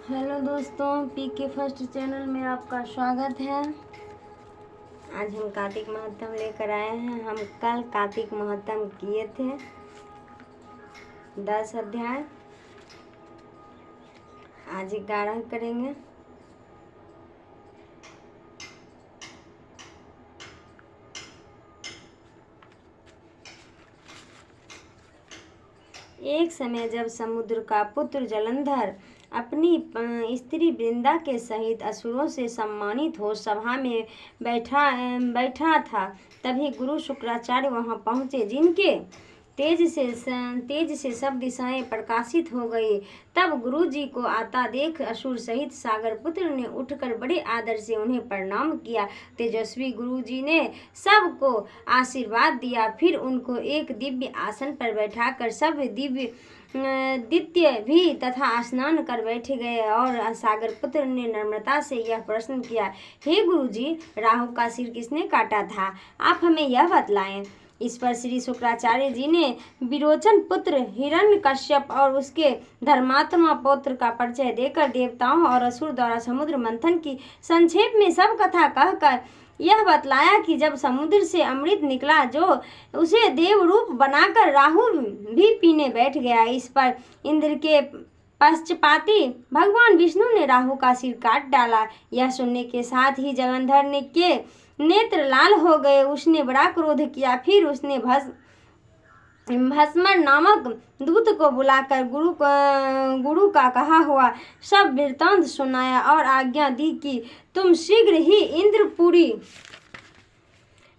Hello दोस्तों, पीके first channel में आपका स्वागत है। आज हम कार्तिक महात्म लेकर आए हैं। हम कल कार्तिक महात्म किए थे 10 अध्याय, आज 11 करेंगे। एक समय जब समुद्र का पुत्र जलंधर अपनी स्त्री वृंदा के सहित असुरों से सम्मानित हो सभा में बैठा था, तभी गुरु शुक्राचार्य वहां पहुंचे, जिनके तेज से सब दिशाएं प्रकाशित हो गई। तब गुरु जी को आता देख असुर सहित सागर पुत्र ने उठकर बड़े आदर से उन्हें प्रणाम किया। तेजस्वी गुरु जी ने सबको आशीर्वाद दिया, फिर उनको एक दिव्य आसन पर बैठाकर सब दित्य भी तथा स्नान कर बैठ गए। और सागर पुत्र ने नम्रता से यह प्रश्न किया, हे गुरु जी, राहु का सिर किसने काटा था? आप हमें यह बतलाएं। इस पर श्री शुक्राचार्य जी ने विरोचन पुत्र हिरण्यकश्यप और उसके धर्मात्मा पुत्र का परिचय देकर देवताओं और असुर द्वारा समुद्र मंथन की संक्षेप में सब कथा कहकर यह बतलाया कि जब समुद्र से अमृत निकला, जो उसे देव रूप बनाकर राहु भी पीने बैठ गया। इस पर इंद्र के पक्षपाती भगवान विष्णु ने राहु का सिर काट डाला। यह सुनने के साथ ही जलंधर के नेत्र लाल हो गए। उसने बड़ा क्रोध किया। फिर उसने भस्मर नामक दूत को बुलाकर गुरु का कहा हुआ सब वृत्तांत सुनाया और आज्ञा दी कि तुम शीघ्र ही इंद्रपुरी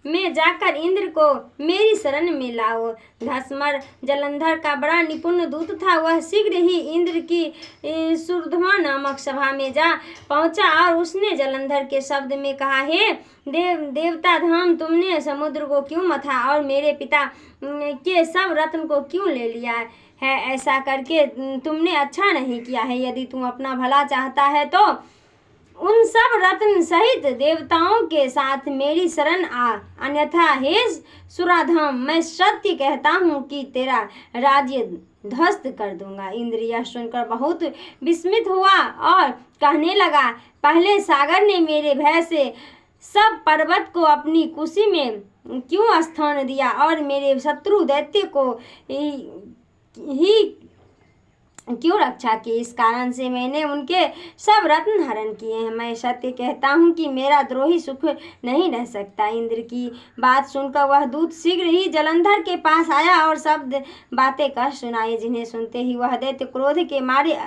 में जाकर इंद्र को मेरी शरण में लाओ। भस्मर जलंधर का बड़ा निपुण दूत था। वह शीघ्र ही इंद्र की सुरधमा नामक सभा में जा पहुंचा और उसने जलंधर के शब्द में कहा, हे देवता धाम, तुमने समुद्र को क्यों मथा और मेरे पिता के सब रत्न को क्यों ले लिया है? ऐसा करके तुमने अच्छा नहीं किया है। यदि तुम अपना भला चाहता है तो उन सब रत्न सहित देवताओं के साथ मेरी शरण आ, अन्यथा हे सुराधाम, मैं सत्य कहता हूँ कि तेरा राज्य ध्वस्त कर दूंगा। इंद्र यह सुनकर बहुत विस्मित हुआ और कहने लगा, पहले सागर ने मेरे भय से सब पर्वत को अपनी कुशी में क्यों स्थान दिया और मेरे शत्रु दैत्य को ही क्यों रक्षा की? इस कारण से मैंने उनके सब रत्न हरण किए हैं। मैं सत्य कहता हूँ कि मेरा द्रोही सुख नहीं रह सकता। इंद्र की बात सुनकर वह दूत शीघ्र ही जलंधर के पास आया और सब बातें कह सुनाई, जिन्हें सुनते ही वह दैत्य क्रोध के मारे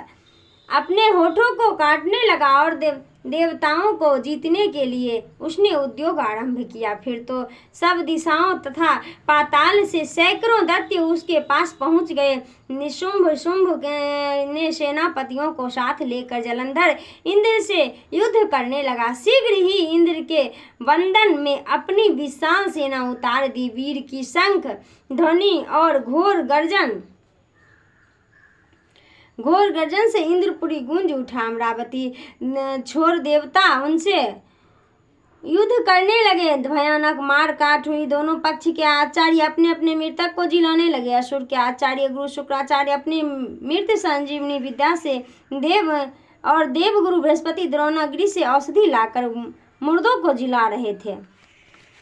अपने होठों को काटने लगा और देवताओं को जीतने के लिए उसने उद्योग आरंभ किया। फिर तो सब दिशाओं तथा पाताल से सैकड़ों दैत्य उसके पास पहुंच गए। शुंभ ने सेनापतियों को साथ लेकर जलंधर इंद्र से युद्ध करने लगा। शीघ्र ही इंद्र के वंदन में अपनी विशाल सेना उतार दी। वीर की शंख ध्वनि और घोर गर्जन से इंद्रपुरी गूंज उठा। अमरावती छोर देवता उनसे युद्ध करने लगे। भयानक मार काट हुई। दोनों पक्ष के आचार्य अपने अपने मृतक को जिलाने लगे। असुर के आचार्य गुरु शुक्राचार्य अपनी मृत संजीवनी विद्या से देव गुरु बृहस्पति द्रोणागिरि से औषधि लाकर मुर्दों को जिला रहे थे।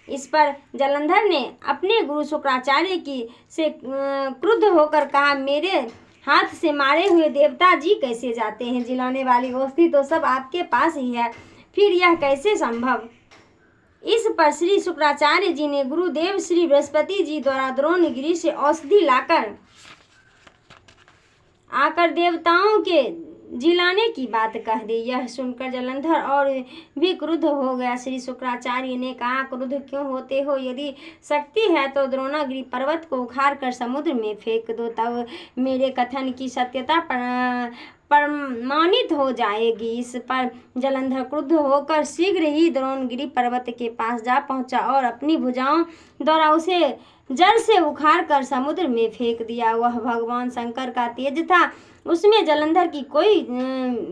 इस पर जलंधर ने अपने गुरु शुक्राचार्य से क्रुद्ध होकर कहा, मेरे हाथ से मारे हुए देवता जी कैसे जाते हैं? जिलाने वाली औषधि तो सब आपके पास ही है, फिर यह कैसे संभव? इस पर श्री शुक्राचार्य जी ने गुरुदेव श्री बृहस्पति जी द्वारा द्रोणगिरि से औषधि आकर देवताओं के जिलाने की बात कह दी। यह सुनकर जलंधर और भी क्रुद्ध हो गया। श्री शुक्राचार्य ने कहा, क्रुद्ध क्यों होते हो? यदि शक्ति है तो द्रोणागिरि पर्वत को उखाड़ कर समुद्र में फेंक दो, तब मेरे कथन की सत्यता प्रमाणित हो जाएगी। इस पर जलंधर क्रुद्ध होकर शीघ्र ही द्रोणगिरि पर्वत के पास जा पहुंचा और अपनी भुजाओं द्वारा उसे जड़ से उखाड़ कर समुद्र में फेंक दिया। वह भगवान शंकर का तेज था, उसमें जलंधर की कोई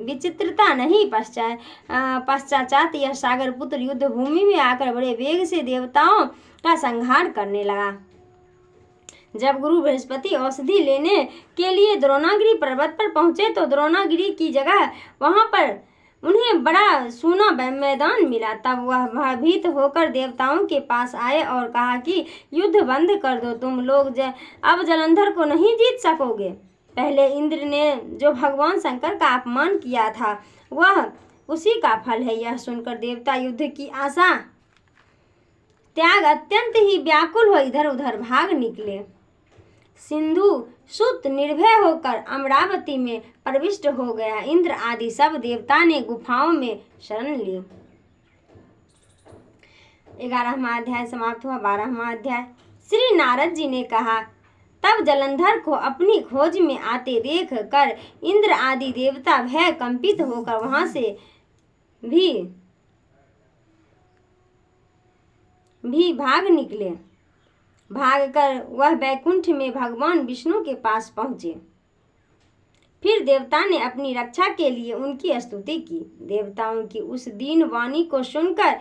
विचित्रता नहीं। पश्चात यह सागर पुत्र युद्ध भूमि में आकर बड़े वेग से देवताओं का संहार करने लगा। जब गुरु बृहस्पति औषधि लेने के लिए द्रोणागिरी पर्वत पर पहुंचे तो द्रोणागिरी की जगह वहां पर उन्हें बड़ा सूना मैदान मिला। तब वह भयभीत होकर देवताओं के पास आए और कहा कि युद्ध बंद कर दो, तुम लोग अब जलंधर को नहीं जीत सकोगे। पहले इंद्र ने जो भगवान शंकर का अपमान किया था वह उसी का फल है। यह सुनकर देवता युद्ध की आशा त्याग अत्यंत ही व्याकुल हो इधर उधर भाग निकले। सिंधु सुत निर्भय होकर अमरावती में प्रविष्ट हो गया। इंद्र आदि सब देवता ने गुफाओं में शरण ली। 11वां अध्याय समाप्त हुआ। 12वां अध्याय। श्री नारद जी ने कहा, तब जलंधर को अपनी खोज में आते देख कर इंद्र आदि देवता भय कंपित होकर वहां से भी भाग निकले। भागकर वह वैकुंठ में भगवान विष्णु के पास पहुंचे। फिर देवता ने अपनी रक्षा के लिए उनकी स्तुति की। देवताओं की उस दीन वाणी को सुनकर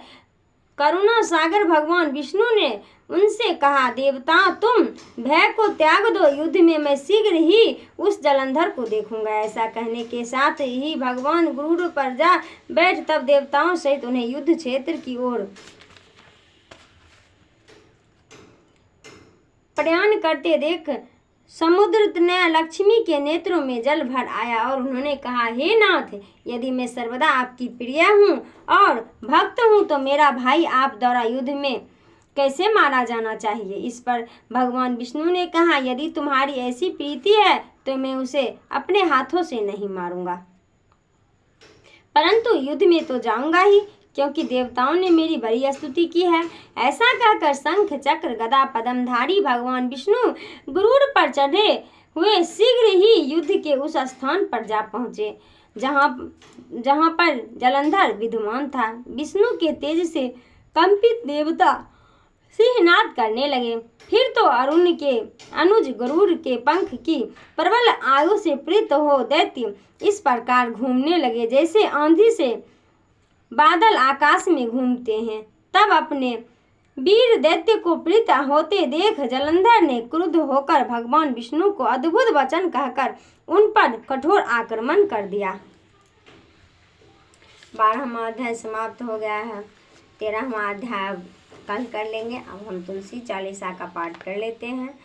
करुणा सागर भगवान विष्णु ने उनसे कहा, देवता तुम भय को त्याग दो, युद्ध में मैं शीघ्र ही उस जलंधर को देखूंगा। ऐसा कहने के साथ ही भगवान गरुड़ पर जा बैठ तब देवताओं सहित उन्हें युद्ध क्षेत्र की ओर प्रयाण करते देख समुद्र ने लक्ष्मी के नेत्रों में जल भर आया और उन्होंने कहा, हे नाथ, यदि मैं सर्वदा आपकी प्रिय हूँ और भक्त हूँ तो मेरा भाई आप द्वारा युद्ध में कैसे मारा जाना चाहिए। इस पर भगवान विष्णु ने कहा, यदि तुम्हारी ऐसी प्रीति है तो मैं उसे अपने हाथों से नहीं मारूंगा, परंतु युद्ध में तो जाऊंगा ही, क्योंकि देवताओं ने मेरी बड़ी स्तुति की है। ऐसा कहकर शंख चक्र गदा पद्मधारी भगवान विष्णु गरुड़ पर चढ़े हुए शीघ्र ही युद्ध के उस स्थान पर जा पहुंचे जहां पर जलंधर विद्यमान था। विष्णु के तेज से कंपित देवता सिंहनाद करने लगे। फिर तो अरुण के अनुज गरुड़ के पंख की प्रबल आयु से प्रीत हो दैत्य इस प्रकार घूमने लगे जैसे आंधी से बादल आकाश में घूमते हैं। तब अपने वीर दैत्य को प्रीत होते देख जलंधर ने क्रुद्ध होकर भगवान विष्णु को अद्भुत वचन कहकर उन पर कठोर आक्रमण कर दिया। 12वां अध्याय समाप्त हो गया है। 13वां अध्याय कल कर लेंगे। अब हम तुलसी चालीसा का पाठ कर लेते हैं।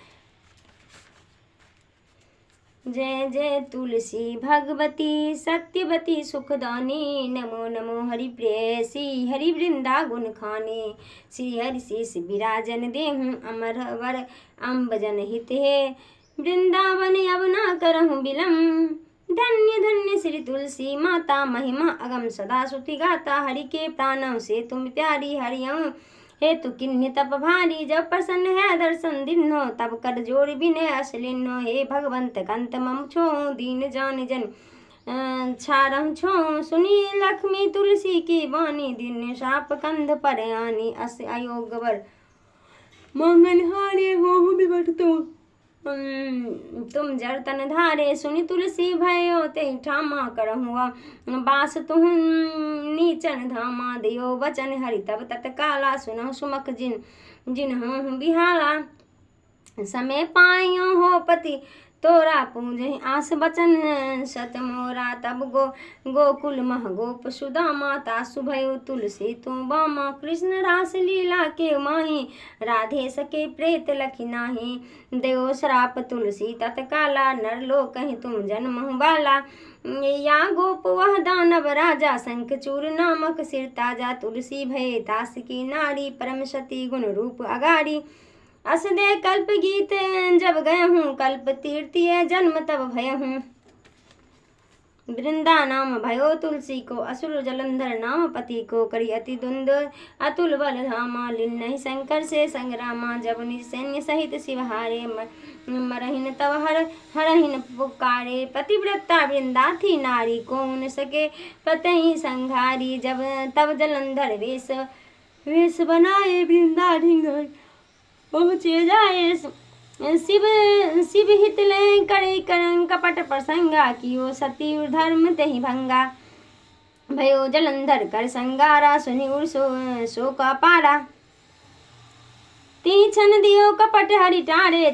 जय जय तुलसी भगवती सत्यवती सुखदानी, नमो नमो हरि प्रेयसी हरि वृंदा गुण खानी। श्री हरि शीस विराजन देहूँ अमर वर अम्बजन हित है, वृंदावन अब ना करहूँ बिलम। धन्य धन्य श्री तुलसी माता, महिमा अगम सदा श्रुति गाता। हरि के प्राणों से तुम प्यारी, हरिओं हे तु किन्हि तप भारी। जब प्रसन्न है दर्शन दिन्हो, तब कर जोड़ बिने असलिन्हो। हे भगवंत कंत मम छो, दीन जान जन छारम छो। सुनी लक्ष्मी तुलसी की वाणी, दिन शाप कंध पर आनी। अस अयोगवर मंगल हारे हो विवट तुम जर तन धारे। सुनि तुलसी भयो ते ठामा करहुआ, बास तुम नीचन धामा। दियो वचन हरि तब तत्काला, सुनहु सुमक जिन्हों बिहाला। समय पायो हो पति तोरा, पूजहि आस बचन सत मोरा। तब गोकुल मह गोप सुदामा, तासु भयो तुलसी तू बामा। कृष्ण रास लीला के माही, राधे सके प्रेत लखी नाही। देव श्राप तुलसी तत्काला, नर लोक कहीं तुम जन्म बाला। या गोप वह दानव राजा, शंखचूर नामक सिर ताजा। तुलसी भय दास की नारी, परम सती गुण रूप अगारी। अस दे कल्प गीत जब गए हूँ, कल्प तीर्थीय जन्म तब भय हूँ। वृंदा नाम भयो तुलसी को, असुर जलंधर नाम पति को। करी अति द्वंद अतुल बल धामा, लिन्हि शंकर से संग्रामा। जब निज सैन्य सहित शिवहारे, मरहिन तब हरहिन पुकारे। पतिव्रता वृंदा थी नारी, को न सके पतहि संघारी। जब तब जलंधर वेश बनाए, वृंदा ढिंगर पहुँचे जाए। शिव हित ले करे करन कपट प्रसंगा, कियो सती धर्म तेहि भंगा। भयो जलंधर कर संगारा, सुनि उर शोक अपारा। ती छन दियो कपट हरि टारे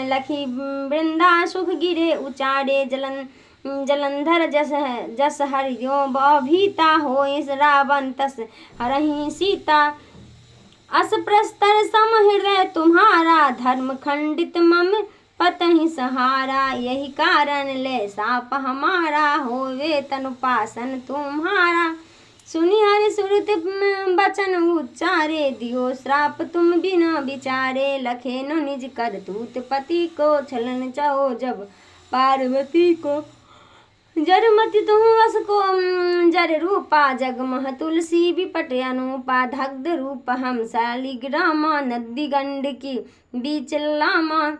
लखी वृंदा सुख गिरे उचारे जलंधर जस हरियो भीता हो रावण तस हरहि सीता अस प्रस्तर सम हृदय तुम्हारा धर्म खंडित मम पतहि सहारा यही कारण ले साप हमारा होवे तनुपासन तुम्हारा सुनि हरि सुरत बचन उच्चारे दियो श्राप तुम बिना विचारे लखे नो निज कर दूत पति को छलन चाहो जब पार्वती को जरमति तुम वस को जर रूपा जगमह तुलसी विपट अनुपा दग्ध रूप हम शालिग्रामा नदी गंड की बीच लामा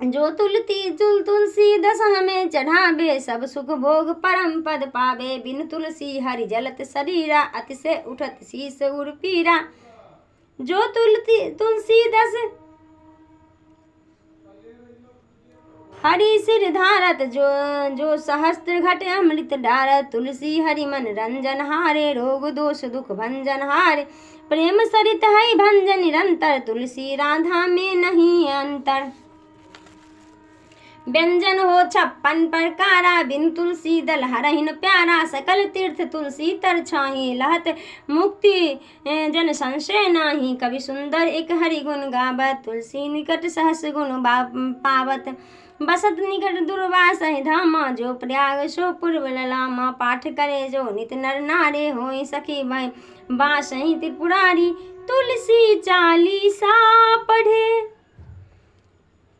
जो तुलसी दस हमें चढ़ावे सब सुख भोग परम पद पावे बिन तुलसी हरि जलत शरीरा अतिशय उठत शीस उर पीरा जो तुलसी दस हरि सिर धारत जो सहस्त्र घट अमृत डारत तुलसी हरि मन रंजन हारे रोग दोष दुख भंजन हारे प्रेम सरित है भंजन निरंतर तुलसी राधा में नहीं अंतर व्यंजन हो 56 प्रकारा बिन तुलसी दल हरहिन प्यारा सकल तीर्थ तुलसी तर छाही लहत मुक्ति जन संशय नाही कवि सुंदर एक हरि गुण गावत तुलसी निकट सहस गुण पावत बसत निकट दुर्वास धामा जो प्रयाग सो पूर्व लामा पाठ करे जो नित नर नारे होई सखी भाई बासहि त्रिपुरारी तुलसी चालीसा पढ़े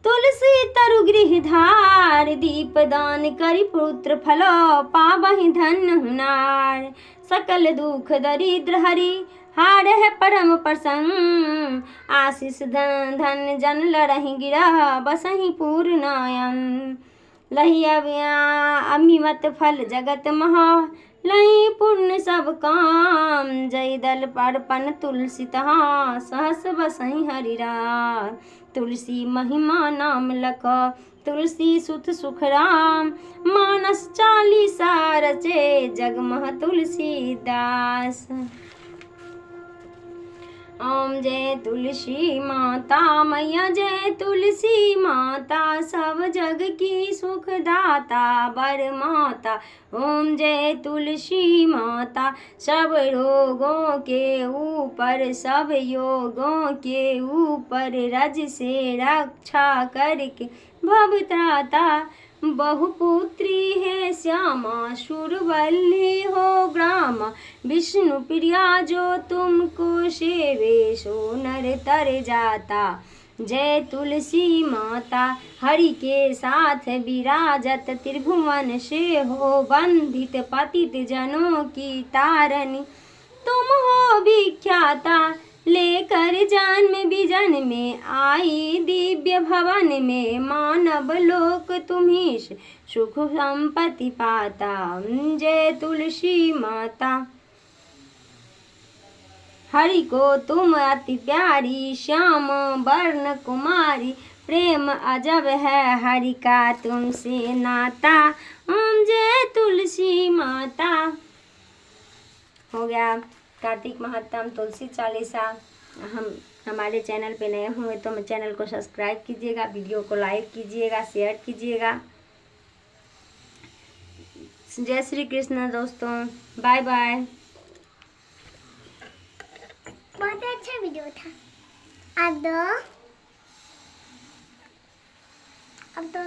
तुलसी तरु गृह धार दीप दान करि पुत्र फलो पावहि धन हुनार सकल दुख दरिद्र हरि हार है परम प्रसन्न आशीष धन जन लड़हि गिरह बसहि पूर्णायन लहि अमिमत फल जगत महा लहि पूर्ण सब काम जय दल पर्पण तुलसी तहा सहस बसहि हरिरा तुलसी महिमा नाम लख तुलसी सुत सुख राम मानस चालीसा रचे जगमह तुलसी दास ओम जय तुलसी माता मैया जय तुलसी माता सब जग की सुखदाता बर माता ओम जय तुलसी माता सब रोगों के ऊपर सब योगों के ऊपर रज से रक्षा करके भवत्राता बहुपुत्री है श्यामा सुरवल्ली हो ग्रामा विष्णु प्रिया जो तुमको सेवे सो नर तर जाता जय तुलसी माता हरि के साथ विराजत त्रिभुवन से हो बंधित पतित जनों की तारनी तुम हो विख्याता लेकर जन्म विजन में आई दिव्य भवन में मानव लोक तुम्ही सुख संपत्ति पाता जय तुलसी माता हरि को तुम अति प्यारी श्याम वर्ण कुमारी प्रेम अजब है हरि का तुमसे नाता ओम जय तुलसी माता। हो गया कार्तिक महात्म तुलसी चालीसा। हमारे चैनल पे नए हुए तो चैनल को सब्सक्राइब कीजिएगा, वीडियो को लाइक कीजिएगा, शेयर कीजिएगा। जय श्री कृष्ण दोस्तों, बाय बाय। बहुत अच्छा वीडियो था। अब दो